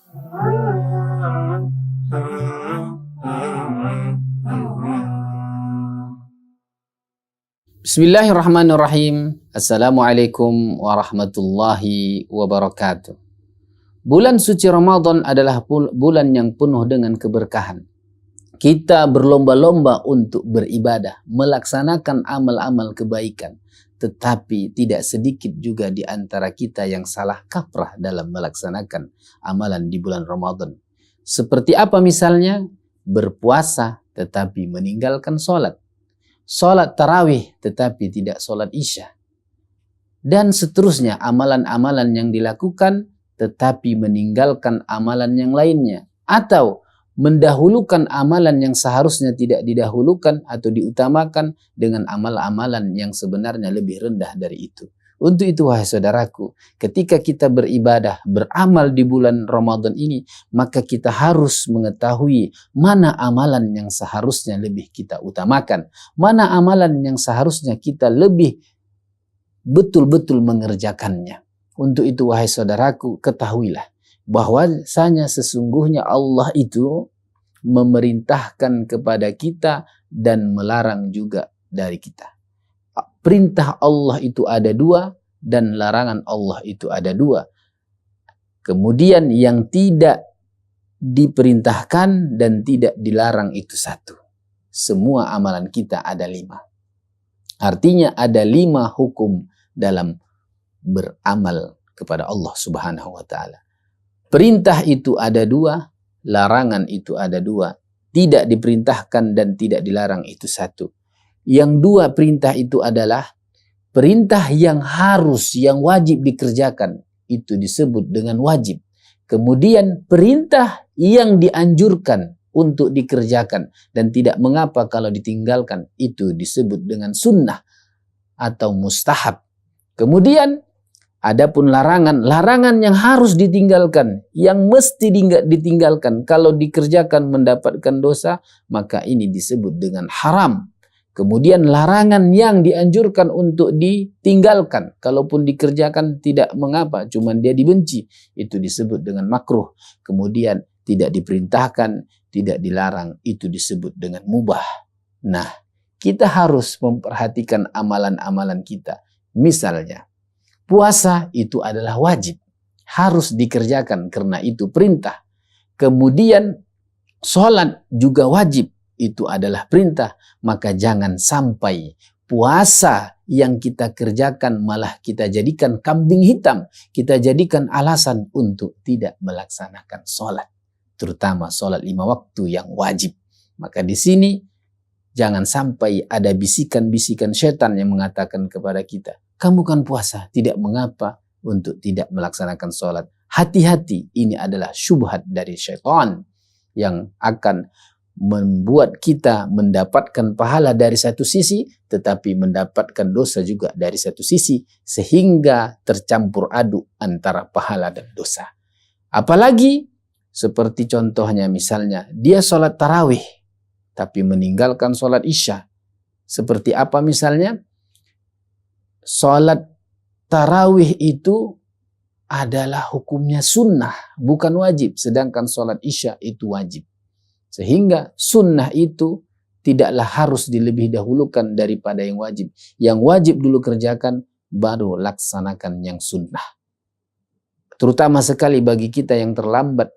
Bismillahirrahmanirrahim. Assalamualaikum warahmatullahi wabarakatuh. Bulan suci Ramadan adalah bulan yang penuh dengan keberkahan. Kita berlomba-lomba untuk beribadah, melaksanakan amal-amal kebaikan. Tetapi tidak sedikit juga di antara kita yang salah kaprah dalam melaksanakan amalan di bulan Ramadan. Seperti apa misalnya? Berpuasa tetapi meninggalkan sholat. Sholat tarawih tetapi tidak sholat isya. Dan seterusnya amalan-amalan yang dilakukan tetapi meninggalkan amalan yang lainnya. Atau mendahulukan amalan yang seharusnya tidak didahulukan atau diutamakan dengan amal-amalan yang sebenarnya lebih rendah dari itu. Untuk itu wahai saudaraku, ketika kita beribadah, beramal di bulan Ramadan ini, maka kita harus mengetahui mana amalan yang seharusnya lebih kita utamakan, mana amalan yang seharusnya kita lebih betul-betul mengerjakannya. Untuk itu wahai saudaraku, ketahuilah bahwasanya sesungguhnya Allah itu memerintahkan kepada kita dan melarang juga dari kita. Perintah Allah itu ada dua dan larangan Allah itu ada dua. Kemudian yang tidak diperintahkan dan tidak dilarang itu satu. Semua amalan kita ada 5. Artinya ada 5 hukum dalam beramal kepada Allah Subhanahu wa Ta'ala. Perintah itu ada 2, larangan itu ada 2. Tidak diperintahkan dan tidak dilarang itu 1. Yang 2 perintah itu adalah perintah yang harus, yang wajib dikerjakan. Itu disebut dengan wajib. Kemudian perintah yang dianjurkan untuk dikerjakan dan tidak mengapa kalau ditinggalkan, itu disebut dengan sunnah atau mustahab. Kemudian adapun larangan yang harus ditinggalkan, yang mesti ditinggalkan, kalau dikerjakan mendapatkan dosa, maka ini disebut dengan haram. Kemudian larangan yang dianjurkan untuk ditinggalkan, kalaupun dikerjakan tidak mengapa, cuman dia dibenci, itu disebut dengan makruh. Kemudian tidak diperintahkan, tidak dilarang, itu disebut dengan mubah. Nah, kita harus memperhatikan amalan-amalan kita. Misalnya, puasa itu adalah wajib, harus dikerjakan karena itu perintah. Kemudian sholat juga wajib, itu adalah perintah. Maka jangan sampai puasa yang kita kerjakan malah kita jadikan kambing hitam, kita jadikan alasan untuk tidak melaksanakan sholat, terutama sholat 5 waktu yang wajib. Maka di sini jangan sampai ada bisikan-bisikan setan yang mengatakan kepada kita, kamu kan puasa, tidak mengapa untuk tidak melaksanakan sholat. Hati-hati, ini adalah syubhat dari syaitan yang akan membuat kita mendapatkan pahala dari satu sisi, tetapi mendapatkan dosa juga dari satu sisi, sehingga tercampur aduk antara pahala dan dosa. Apalagi seperti contohnya misalnya, dia sholat tarawih, tapi meninggalkan sholat isya. Seperti apa misalnya? Sholat tarawih itu adalah hukumnya sunnah, bukan wajib, sedangkan sholat isya itu wajib. Sehingga sunnah itu tidaklah harus dilebih dahulukan daripada yang wajib. Yang wajib dulu kerjakan, baru laksanakan yang sunnah. Terutama sekali bagi kita yang terlambat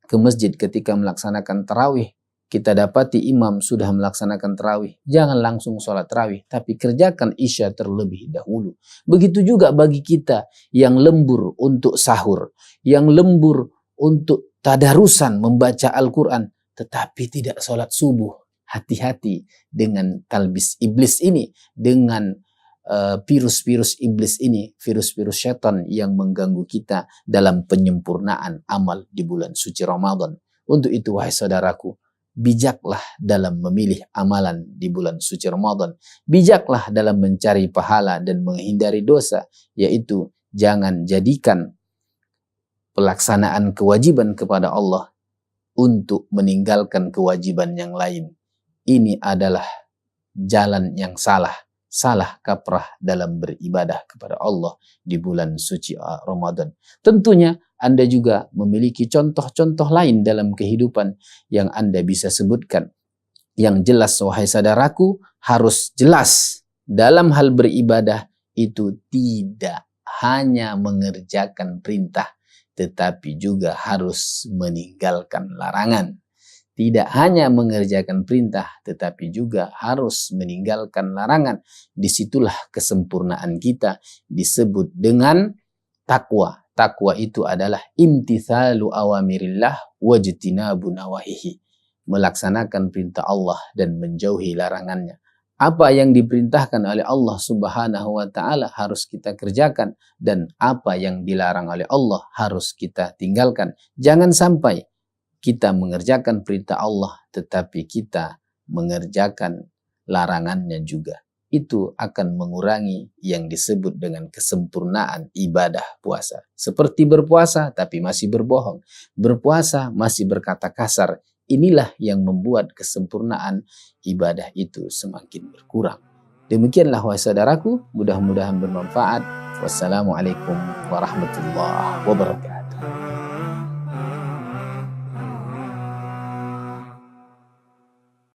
ke masjid ketika melaksanakan tarawih. Kita dapati imam sudah melaksanakan tarawih. Jangan langsung sholat tarawih, tapi kerjakan isya terlebih dahulu. Begitu juga bagi kita yang lembur untuk sahur, yang lembur untuk tadarusan membaca Al-Quran, tetapi tidak sholat subuh. Hati-hati dengan talbis iblis ini, dengan virus-virus iblis ini, virus-virus syaitan yang mengganggu kita dalam penyempurnaan amal di bulan suci Ramadan. Untuk itu wahai saudaraku, bijaklah dalam memilih amalan di bulan suci Ramadan. Bijaklah dalam mencari pahala dan menghindari dosa, yaitu jangan jadikan pelaksanaan kewajiban kepada Allah untuk meninggalkan kewajiban yang lain. Ini adalah jalan yang salah kaprah dalam beribadah kepada Allah di bulan suci Ramadan. Tentunya Anda juga memiliki contoh-contoh lain dalam kehidupan yang Anda bisa sebutkan. Yang jelas, wahai saudaraku, harus jelas dalam hal beribadah itu tidak hanya mengerjakan perintah, tetapi juga harus meninggalkan larangan. Tidak hanya mengerjakan perintah, tetapi juga harus meninggalkan larangan. Disitulah kesempurnaan kita disebut dengan takwa. Takwa itu adalah imtithalu awamirillah wajtinabu nawahihi. Melaksanakan perintah Allah dan menjauhi larangannya. Apa yang diperintahkan oleh Allah Subhanahu wa Ta'ala harus kita kerjakan, dan apa yang dilarang oleh Allah harus kita tinggalkan. Jangan sampai kita mengerjakan perintah Allah tetapi kita mengerjakan larangannya juga. Itu akan mengurangi yang disebut dengan kesempurnaan ibadah puasa. Seperti berpuasa tapi masih berbohong, berpuasa masih berkata kasar. Inilah yang membuat kesempurnaan ibadah itu semakin berkurang. Demikianlah wahai saudaraku, mudah-mudahan bermanfaat. Wassalamualaikum warahmatullahi wabarakatuh.